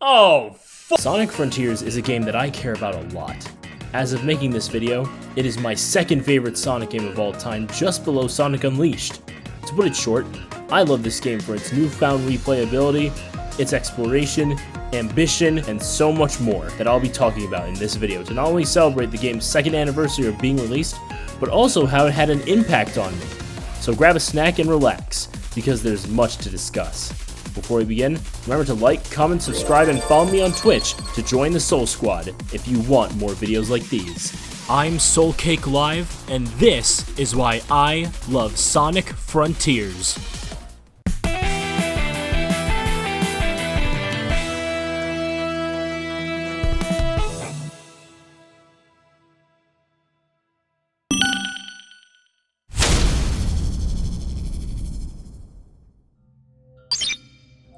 Oh, Sonic Frontiers is a game that I care about a lot. As of making this video, it is my second favorite Sonic game of all time, just below Sonic Unleashed. To put it short, I love this game for its newfound replayability, its exploration, ambition, and so much more that I'll be talking about in this video to not only celebrate the game's second anniversary of being released, but also how it had an impact on me. So grab a snack and relax, because there's much to discuss. Before we begin, remember to like, comment, subscribe, and follow me on Twitch to join the Soul Squad if you want more videos like these. I'm SoulCakeLive, and this is why I love Sonic Frontiers.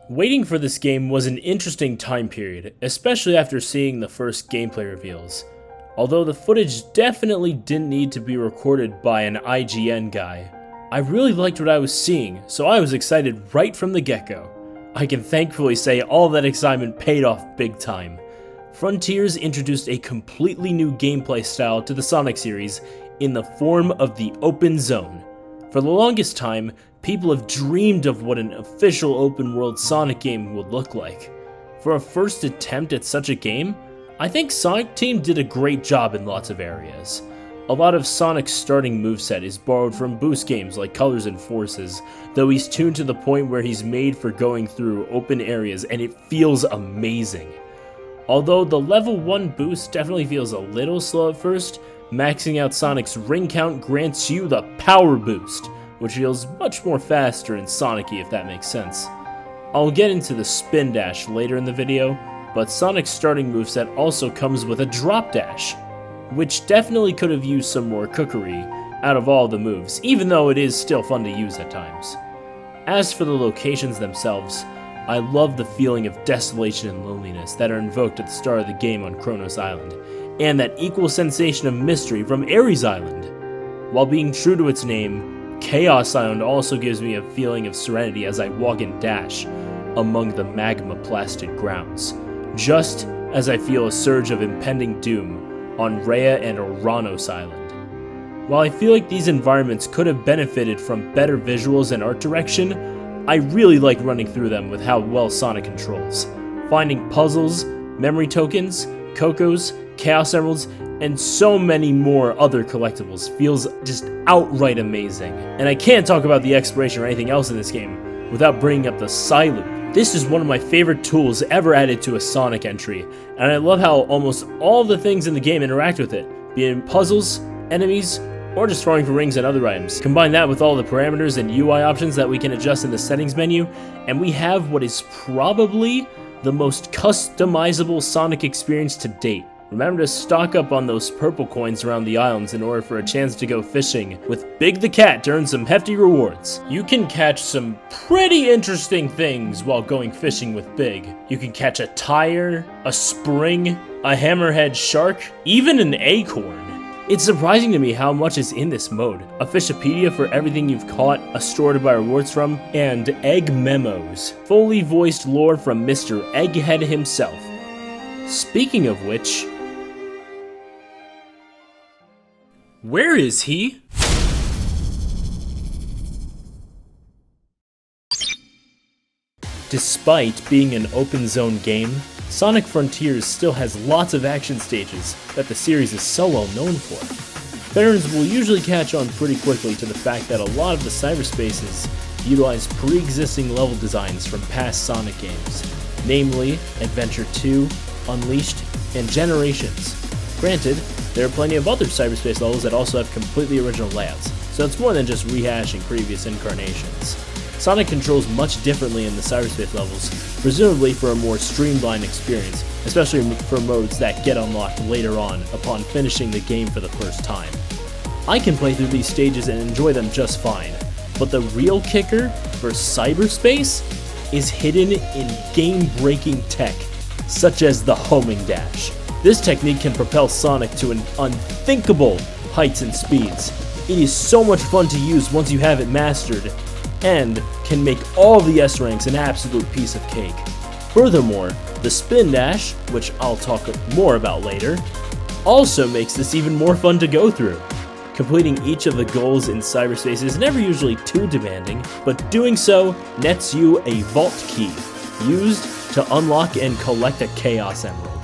Waiting for this game was an interesting time period, especially after seeing the first gameplay reveals. Although the footage definitely didn't need to be recorded by an IGN guy, I really liked what I was seeing, so I was excited right from the get-go. I can thankfully say all that excitement paid off big time. Frontiers introduced a completely new gameplay style to the Sonic series in the form of the open zone. For the longest time, people have dreamed of what an official open-world Sonic game would look like. For a first attempt at such a game, I think Sonic Team did a great job in lots of areas. A lot of Sonic's starting moveset is borrowed from boost games like Colors and Forces, though he's tuned to the point where he's made for going through open areas and it feels amazing. Although the level 1 boost definitely feels a little slow at first, maxing out Sonic's ring count grants you the power boost, which feels much more faster and Sonic-y if that makes sense. I'll get into the spin dash later in the video, but Sonic's starting moveset also comes with a drop dash, which definitely could have used some more cookery out of all the moves, even though it is still fun to use at times. As for the locations themselves, I love the feeling of desolation and loneliness that are invoked at the start of the game on Kronos Island, and that equal sensation of mystery from Ares Island. While being true to its name, Chaos Island also gives me a feeling of serenity as I walk and dash among the magma-plasted grounds, just as I feel a surge of impending doom on Rhea and Oranos Island. While I feel like these environments could have benefited from better visuals and art direction, I really like running through them with how well Sonic controls, finding puzzles, memory tokens, Cocos, Chaos Emeralds, and so many more other collectibles feels just outright amazing. And I can't talk about the exploration or anything else in this game without bringing up the Psy Loop. This is one of my favorite tools ever added to a Sonic entry, and I love how almost all the things in the game interact with it, be it in puzzles, enemies, or just throwing for rings and other items. Combine that with all the parameters and UI options that we can adjust in the settings menu, and we have what is probably the most customizable Sonic experience to date. Remember to stock up on those purple coins around the islands in order for a chance to go fishing with Big the Cat to earn some hefty rewards. You can catch some pretty interesting things while going fishing with Big. You can catch a tire, a spring, a hammerhead shark, even an acorn. It's surprising to me how much is in this mode. A Fishopedia for everything you've caught, a store to buy rewards from, and egg memos. Fully voiced lore from Mr. Egghead himself. Speaking of which, where is he? Despite being an open zone game, Sonic Frontiers still has lots of action stages that the series is so well known for. Veterans will usually catch on pretty quickly to the fact that a lot of the cyberspaces utilize pre-existing level designs from past Sonic games, namely Adventure 2, Unleashed, and Generations. Granted, there are plenty of other cyberspace levels that also have completely original layouts, so it's more than just rehashing previous incarnations. Sonic controls much differently in the cyberspace levels, presumably for a more streamlined experience, especially for modes that get unlocked later on upon finishing the game for the first time. I can play through these stages and enjoy them just fine, but the real kicker for cyberspace is hidden in game-breaking tech, such as the homing dash. This technique can propel Sonic to an unthinkable heights and speeds. It is so much fun to use once you have it mastered, and can make all the S ranks an absolute piece of cake. Furthermore, The spin dash, which I'll talk more about later, also makes this even more fun to go through. Completing each of the goals in cyberspace is never usually too demanding, but doing so nets you a vault key, used to unlock and collect a Chaos Emerald.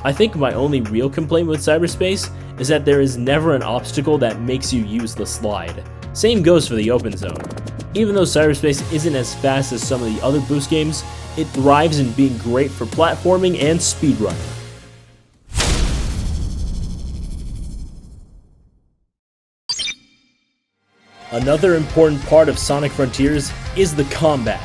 I think my only real complaint with cyberspace is that there is never an obstacle that makes you use the slide. Same goes for the open zone. Even though cyberspace isn't as fast as some of the other Boost games, it thrives in being great for platforming and speedrunning. Another important part of Sonic Frontiers is the combat.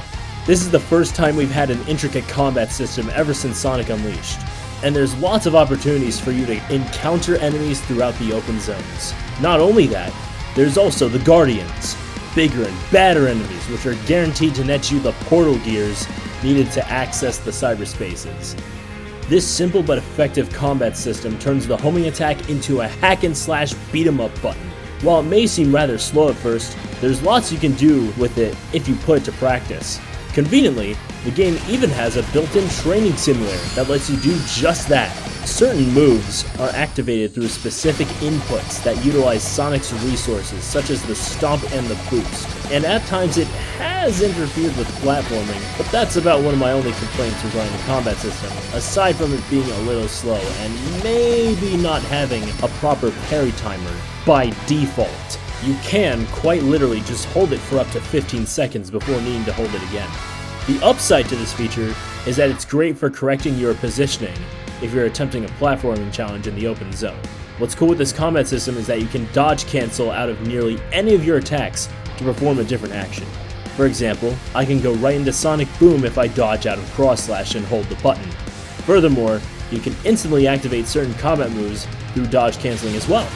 This is the first time we've had an intricate combat system ever since Sonic Unleashed, and there's lots of opportunities for you to encounter enemies throughout the open zones. Not only that, there's also the Guardians, bigger and badder enemies which are guaranteed to net you the portal gears needed to access the cyberspaces. This simple but effective combat system turns the homing attack into a hack and slash beat 'em up button. While it may seem rather slow at first, there's lots you can do with it if you put it to practice. Conveniently, the game even has a built-in training simulator that lets you do just that. Certain moves are activated through specific inputs that utilize Sonic's resources, such as the Stomp and the Boost. And at times it has interfered with platforming, but that's about one of my only complaints regarding the combat system, aside from it being a little slow and maybe not having a proper parry timer by default. You can quite literally just hold it for up to 15 seconds before needing to hold it again. The upside to this feature is that it's great for correcting your positioning if you're attempting a platforming challenge in the open zone. What's cool with this combat system is that you can dodge cancel out of nearly any of your attacks to perform a different action. For example, I can go right into Sonic Boom if I dodge out of Cross Slash and hold the button. Furthermore, you can instantly activate certain combat moves through dodge canceling as well.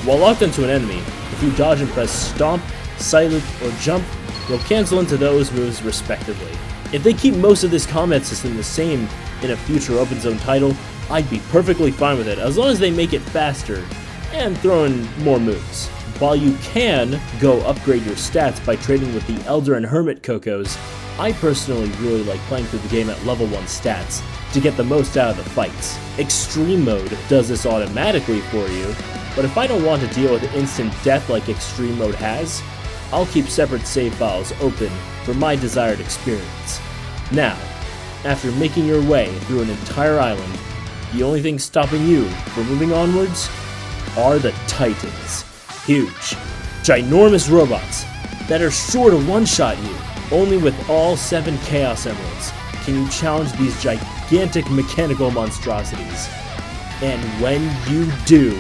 While locked into an enemy, if you dodge and press Stomp, Silent, or Jump, you'll cancel into those moves respectively. If they keep most of this combat system the same in a future open zone title, I'd be perfectly fine with it as long as they make it faster and throw in more moves. While you can go upgrade your stats by trading with the Elder and Hermit Cocos, I personally really like playing through the game at level 1 stats to get the most out of the fights. Extreme Mode does this automatically for you, but if I don't want to deal with instant death like Extreme Mode has, I'll keep separate save files open for my desired experience. Now, after making your way through an entire island, the only thing stopping you from moving onwards are the Titans. Huge, ginormous robots that are sure to one-shot you. Only with all 7 Chaos Emeralds can you challenge these gigantic mechanical monstrosities. And when you do,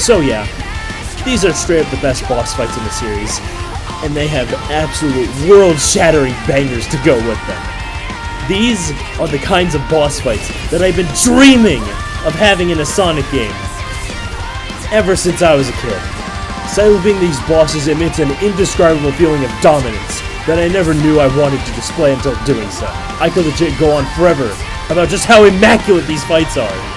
so yeah, these are straight up the best boss fights in the series, and they have absolute world-shattering bangers to go with them. These are the kinds of boss fights that I've been dreaming of having in a Sonic game ever since I was a kid. Silencing these bosses emits an indescribable feeling of dominance that I never knew I wanted to display until doing so. I could legit go on forever about just how immaculate these fights are.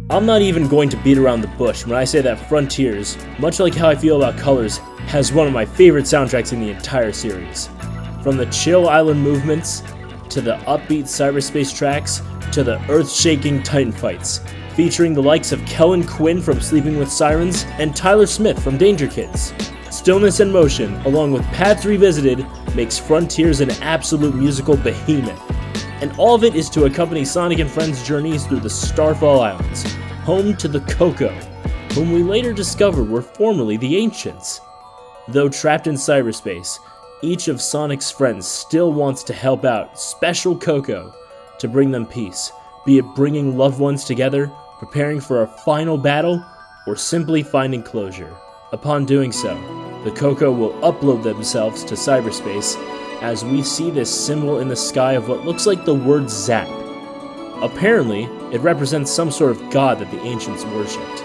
I'm not even going to beat around the bush when I say that Frontiers, much like how I feel about Colors, has one of my favorite soundtracks in the entire series. From the chill island movements, to the upbeat cyberspace tracks, to the earth-shaking Titan fights, featuring the likes of Kellen Quinn from Sleeping with Sirens and Tyler Smith from Danger Kids. Stillness and motion, along with Paths Revisited, makes Frontiers an absolute musical behemoth. And all of it is to accompany Sonic and Friends' journeys through the Starfall Islands, home to the Coco, whom we later discovered were formerly the Ancients. Though trapped in cyberspace, each of Sonic's friends still wants to help out Special Coco to bring them peace, be it bringing loved ones together, preparing for a final battle, or simply finding closure. Upon doing so, the Coco will upload themselves to cyberspace as we see this symbol in the sky of what looks like the word Zap. Apparently, it represents some sort of god that the ancients worshipped.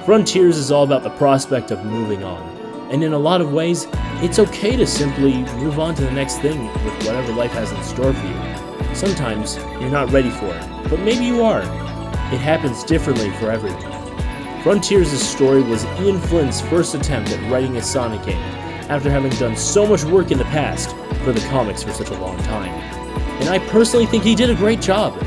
Frontiers is all about the prospect of moving on, and in a lot of ways, it's okay to simply move on to the next thing with whatever life has in store for you. Sometimes, you're not ready for it, but maybe you are. It happens differently for everyone. Frontiers' story was Ian Flynn's first attempt at writing a Sonic game, after having done so much work in the past for the comics for such a long time. And I personally think he did a great job.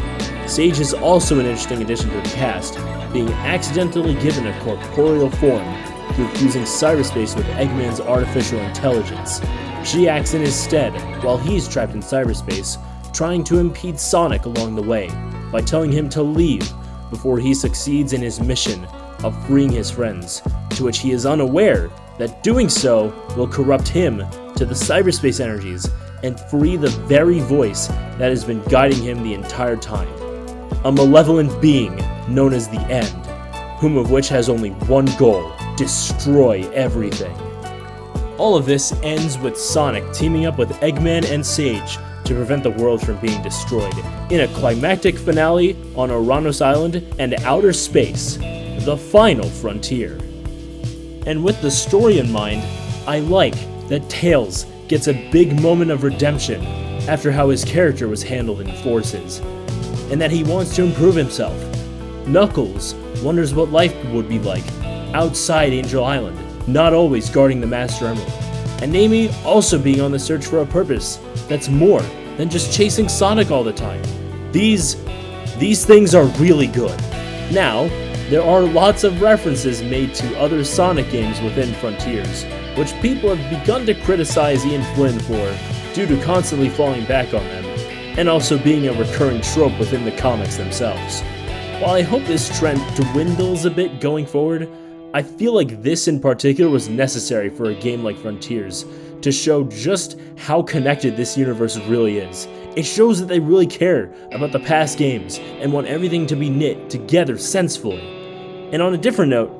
Sage is also an interesting addition to the cast, being accidentally given a corporeal form through fusing cyberspace with Eggman's artificial intelligence. She acts in his stead while he's trapped in cyberspace, trying to impede Sonic along the way by telling him to leave before he succeeds in his mission of freeing his friends, to which he is unaware that doing so will corrupt him to the cyberspace energies and free the very voice that has been guiding him the entire time. A malevolent being known as the End, whom of which has only one goal: destroy everything. All of this ends with Sonic teaming up with Eggman and Sage to prevent the world from being destroyed, in a climactic finale on Oranos Island and outer space, the final frontier. And with the story in mind, I like that Tails gets a big moment of redemption after how his character was handled in Forces, and that he wants to improve himself. Knuckles wonders what life would be like outside Angel Island, not always guarding the Master Emerald, and Amy also being on the search for a purpose that's more than just chasing Sonic all the time. These things are really good. Now, there are lots of references made to other Sonic games within Frontiers, which people have begun to criticize Ian Flynn for due to constantly falling back on them, and also being a recurring trope within the comics themselves. While I hope this trend dwindles a bit going forward, I feel like this in particular was necessary for a game like Frontiers to show just how connected this universe really is. It shows that they really care about the past games and want everything to be knit together sensefully. And on a different note,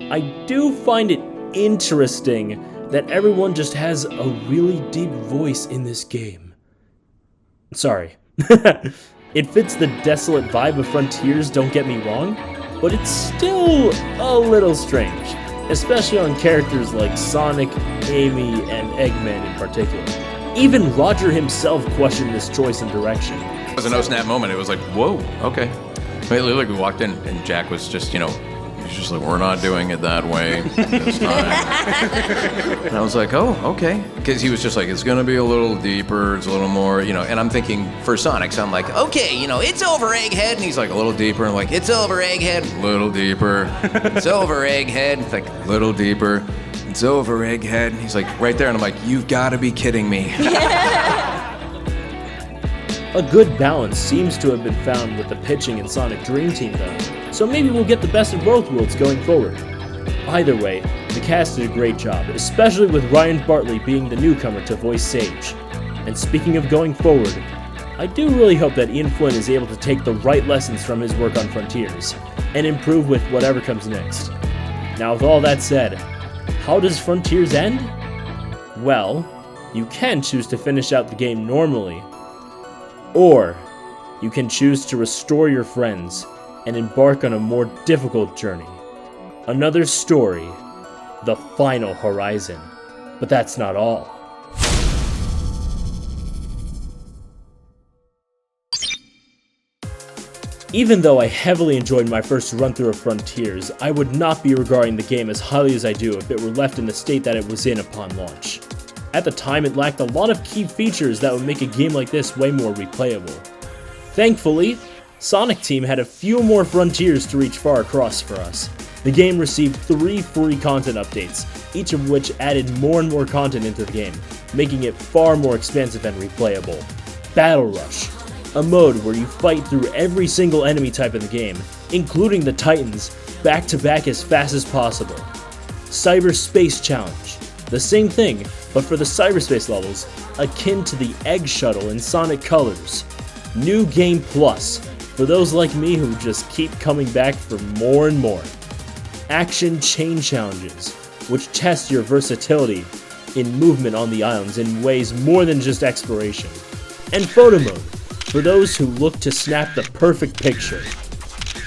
I do find it interesting that everyone just has a really deep voice in this game. Sorry. It fits the desolate vibe of Frontiers, don't get me wrong, but it's still a little strange, especially on characters like Sonic, Amy, and Eggman in particular. Even Roger himself questioned this choice and direction. It was a no-snap moment. It was like, whoa, okay. Like we walked in and Jack was just, he's just like, we're not doing it that way this time. And I was like, oh, okay. Because he was just like, it's going to be a little deeper, it's a little more, and I'm thinking for Sonic, so I'm like, okay, it's over Egghead. And he's like, a little deeper. I'm like, it's over Egghead. Little deeper. It's over Egghead. It's like, little deeper. It's over Egghead. And he's like, right there. And I'm like, you've got to be kidding me. A good balance seems to have been found with the pitching in Sonic Dream Team though, so maybe we'll get the best of both worlds going forward. Either way, the cast did a great job, especially with Ryan Bartley being the newcomer to voice Sage. And speaking of going forward, I do really hope that Ian Flynn is able to take the right lessons from his work on Frontiers, and improve with whatever comes next. Now with all that said, how does Frontiers end? Well, you can choose to finish out the game normally, or you can choose to restore your friends and embark on a more difficult journey. Another story, the final horizon. But that's not all. Even though I heavily enjoyed my first run through of Frontiers, I would not be regarding the game as highly as I do if it were left in the state that it was in upon launch. At the time, it lacked a lot of key features that would make a game like this way more replayable. Thankfully, Sonic Team had a few more frontiers to reach far across for us. The game received 3 free content updates, each of which added more and more content into the game, making it far more expansive and replayable. Battle Rush, a mode where you fight through every single enemy type in the game, including the Titans, back to back as fast as possible. Cyberspace Challenge, the same thing, but for the cyberspace levels, akin to the Egg Shuttle in Sonic Colors. New Game Plus, for those like me who just keep coming back for more and more. Action Chain Challenges, which test your versatility in movement on the islands in ways more than just exploration. And Photo Mode, for those who look to snap the perfect picture.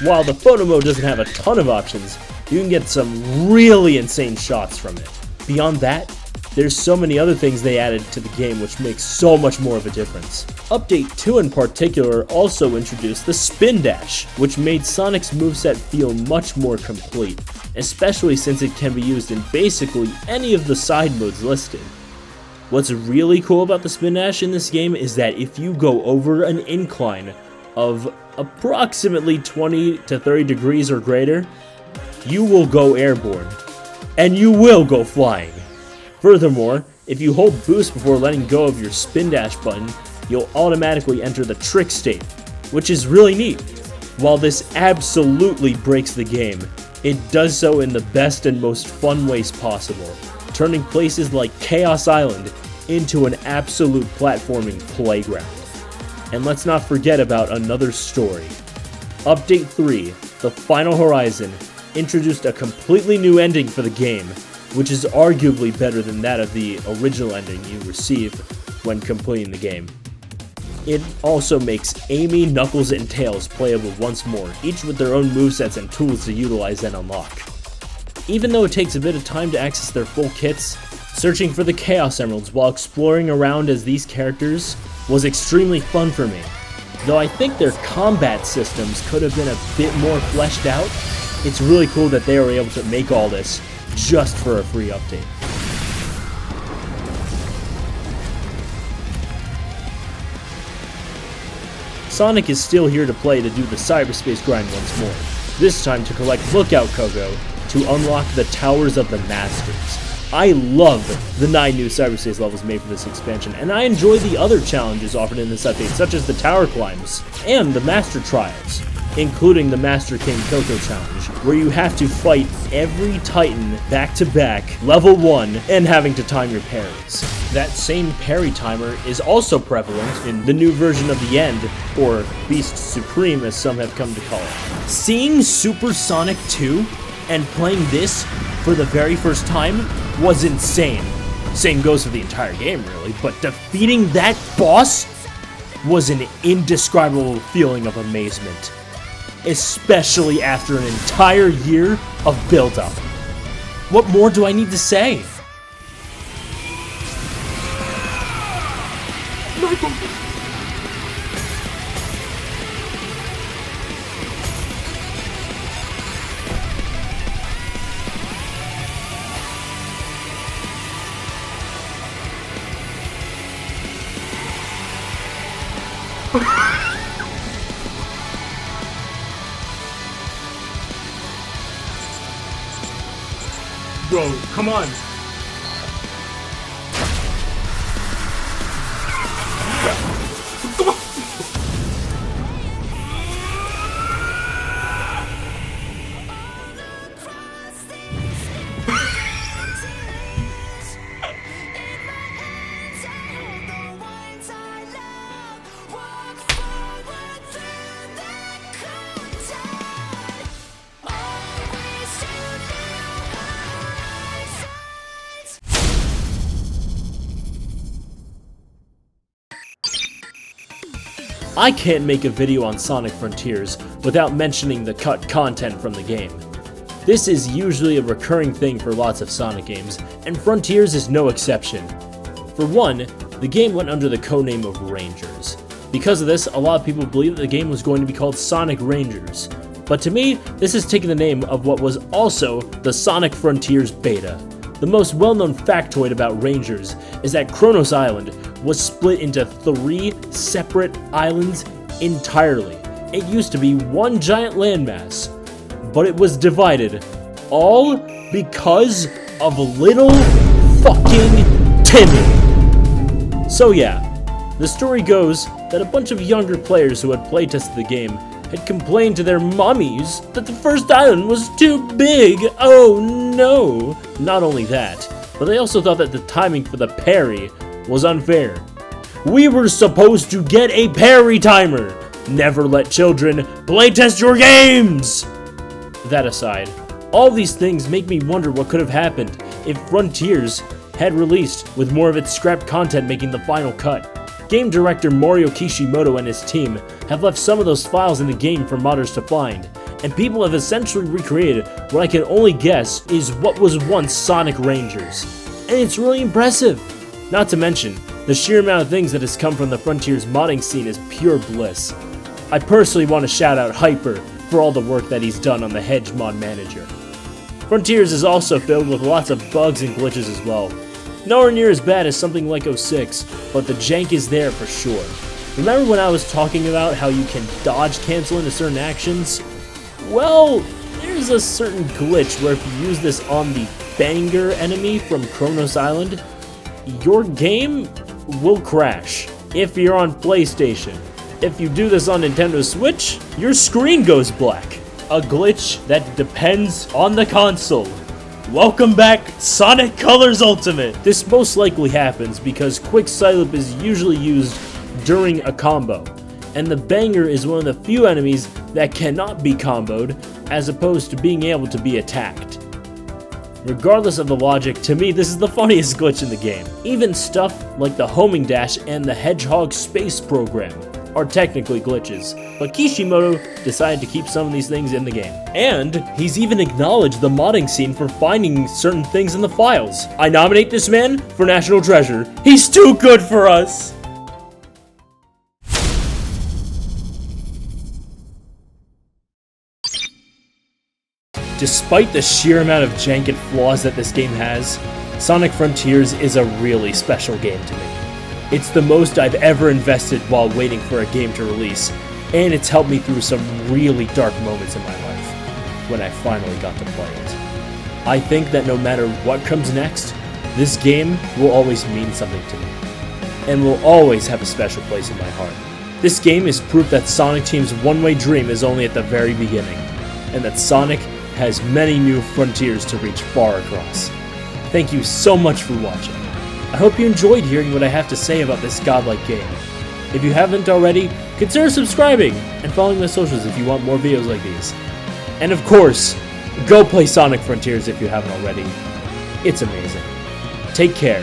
While the Photo Mode doesn't have a ton of options, you can get some really insane shots from it. Beyond that, there's so many other things they added to the game which makes so much more of a difference. Update 2 in particular also introduced the Spin Dash, which made Sonic's moveset feel much more complete, especially since it can be used in basically any of the side modes listed. What's really cool about the Spin Dash in this game is that if you go over an incline of approximately 20 to 30 degrees or greater, you will go airborne, and you will go flying. Furthermore, if you hold boost before letting go of your Spin Dash button, you'll automatically enter the trick state, which is really neat. While this absolutely breaks the game, it does so in the best and most fun ways possible, turning places like Chaos Island into an absolute platforming playground. And let's not forget about another story. Update 3, The Final Horizon, introduced a completely new ending for the game, which is arguably better than that of the original ending you receive when completing the game. It also makes Amy, Knuckles, and Tails playable once more, each with their own movesets and tools to utilize and unlock. Even though it takes a bit of time to access their full kits, searching for the Chaos Emeralds while exploring around as these characters was extremely fun for me. Though I think their combat systems could have been a bit more fleshed out, it's really cool that they were able to make all this just for a free update. Sonic is still here to play to do the cyberspace grind once more, this time to collect Lookout Coco to unlock the Towers of the Masters. I love the 9 new cyberspace levels made for this expansion, and I enjoy the other challenges offered in this update, such as the Tower Climbs and the Master Trials, including the Master King Coco Challenge, where you have to fight every Titan back-to-back, level 1, and having to time your parries. That same parry timer is also prevalent in the new version of the End, or Beast Supreme as some have come to call it. Seeing Super Sonic 2 and playing this for the very first time was insane. Same goes for the entire game really, but defeating that boss was an indescribable feeling of amazement, especially after an entire year of build-up. What more do I need to say? Bro, come on. I can't make a video on Sonic Frontiers without mentioning the cut content from the game. This is usually a recurring thing for lots of Sonic games, and Frontiers is no exception. For one, the game went under the codename of Rangers, Because of this, a lot of people believe that the game was going to be called Sonic Rangers. But to me, this is taking the name of what was also the Sonic Frontiers beta. The most well-known factoid about Rangers is that Kronos Island was split into 3 separate islands entirely. It used to be one giant landmass, but it was divided, all because of little fucking Timmy. So yeah, the story goes that a bunch of younger players who had playtested the game had complained to their mommies that the first island was too big. Oh no! Not only that, but they also thought that the timing for the parry was unfair. We were supposed to get a parry timer! Never let children playtest your games! That aside, all these things make me wonder what could have happened if Frontiers had released with more of its scrapped content making the final cut. Game director Mario Kishimoto and his team have left some of those files in the game for modders to find, and people have essentially recreated what I can only guess is what was once Sonic Rangers. And it's really impressive! Not to mention, the sheer amount of things that has come from the Frontiers modding scene is pure bliss. I personally want to shout out Hyper for all the work that he's done on the Hedge mod manager. Frontiers is also filled with lots of bugs and glitches as well. Nowhere near as bad as something like 06, but the jank is there for sure. Remember when I was talking about how you can dodge cancel into certain actions? Well, there's a certain glitch where if you use this on the banger enemy from Kronos Island, your game will crash. If you're on PlayStation. If you do this on Nintendo Switch, your screen goes black. A glitch that depends on the console. Welcome back, Sonic Colors Ultimate! This most likely happens because Quick Psylip is usually used during a combo, and the banger is one of the few enemies that cannot be comboed, as opposed to being able to be attacked. Regardless of the logic, to me this is the funniest glitch in the game. Even stuff like the homing dash and the Hedgehog space program are technically glitches, but Kishimoto decided to keep some of these things in the game. And he's even acknowledged the modding scene for finding certain things in the files. I nominate this man for National Treasure. He's too good for us! Despite the sheer amount of jank and flaws that this game has, Sonic Frontiers is a really special game to me. It's the most I've ever invested while waiting for a game to release, and it's helped me through some really dark moments in my life when I finally got to play it. I think that no matter what comes next, this game will always mean something to me, and will always have a special place in my heart. This game is proof that Sonic Team's one-way dream is only at the very beginning, and that Sonic has many new frontiers to reach far across. Thank you so much for watching. I hope you enjoyed hearing what I have to say about this godlike game. If you haven't already, consider subscribing and following my socials if you want more videos like these. And of course, go play Sonic Frontiers if you haven't already. It's amazing. Take care.